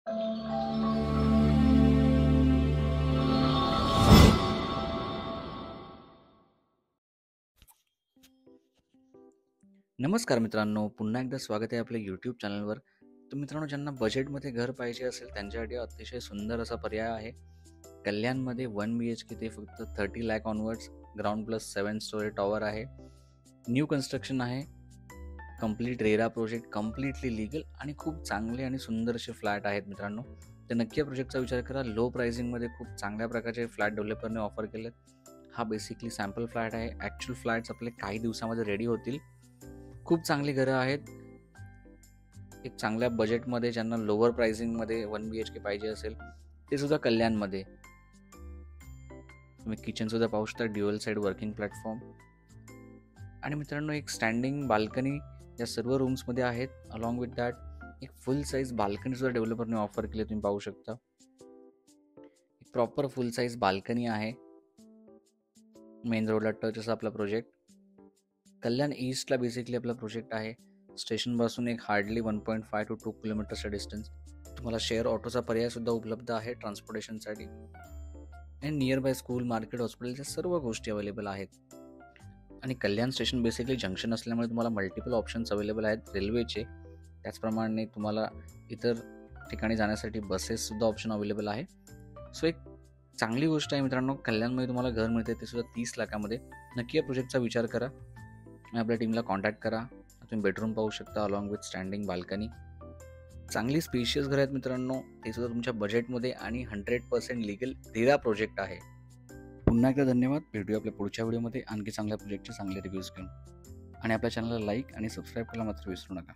नमस्कार मित्रांनो, पुन्हा एकदा स्वागत आहे आपल्या यूट्यूब चॅनलवर. तर मित्रांनो, ज्यांना बजेटमध्ये घर पाहिजे असेल त्यांच्यासाठी अतिशय सुंदर असा पर्याय आहे. कल्याणमध्ये 1 BHK ते फक्त 30 lakh onwards, ground plus 7 story tower आहे. न्यू कन्स्ट्रक्शन आहे. Complete RERA project, completely legal आणि खूप चांगले आणि सुंदर असे फ्लॅट आहेत मित्रांनो. तर नक्की या प्रोजेक्टचा विचार करा. लो प्राइसिंगमध्ये खूप चांगल्या प्रकारचे फ्लॅट डेव्हलपरने ऑफर केलेत. हा बेसिकली सॅम्पल फ्लॅट आहे. ॲक्च्युअल फ्लॅट्स आपले काही दिवसामध्ये रेडी होतील. खूप चांगली घरं आहेत. एक चांगल्या बजेटमध्ये, ज्यांना लोअर प्राइसिंगमध्ये 1 BHK पाहिजे असेल ते सुद्धा कल्याणमध्ये. तुम्ही किचन सुद्धा पाहू शकता, ड्युअल साईड वर्किंग प्लॅटफॉर्म. आणि मित्रांनो, एक स्टँडिंग बाल्कनी या सर्व रूम्समध्ये आहेत. अलॉंग विथ दॅट एक फुल साईज बाल्कनी सुद्धा डेव्हलपरने ऑफर केली, तुम्ही पाहू शकता. एक प्रॉपर फुल साईज बाल्कनी आहे. मेन रोडला टच असा आपला प्रोजेक्ट. कल्याण ईस्टला बेसिकली आपला प्रोजेक्ट आहे. स्टेशनपासून एक हार्डली 1.5 to 2 किलोमीटरचा डिस्टन्स. तुम्हाला शेअर ऑटोचा पर्याय सुद्धा उपलब्ध आहे ट्रान्सपोर्टेशनसाठी. आणि नियर बाय स्कूल, मार्केट, हॉस्पिटलच्या सर्व गोष्टी अवेलेबल आहेत. आणि कल्याण स्टेशन बेसिकली जंक्शन असल्यामुळे तुम्हाला मल्टिपल ऑप्शन्स अवेलेबल आहेत रेल्वेचे. त्याचप्रमाणे तुम्हाला इतर ठिकाणी जाण्यासाठी बसेससुद्धा ऑप्शन अवेलेबल आहे. सो एक चांगली गोष्ट आहे मित्रांनो, कल्याणमध्ये तुम्हाला घर मिळते ते सुद्धा 30 लाखामध्ये. नक्की या प्रोजेक्टचा विचार करा आणि आपल्या टीमला कॉन्टॅक्ट करा. तुम्ही बेडरूम पाहू शकता अलॉंग विथ स्टँडिंग बाल्कनी. चांगली स्पेशियस घर आहेत मित्रांनो, ते सुद्धा तुमच्या बजेटमध्ये आणि 100% लीगल रेरा प्रोजेक्ट आहे. पुन्हा एकदा धन्यवाद. भेटूया आपल्या पुढच्या व्हिडिओमध्ये आणखी चांगल्या प्रोजेक्टचे चांगले रिव्ह्यूज घेऊन. आणि आपल्या चॅनलला लाईक आणि सबस्क्राईब करायला मात्र विसरू नका.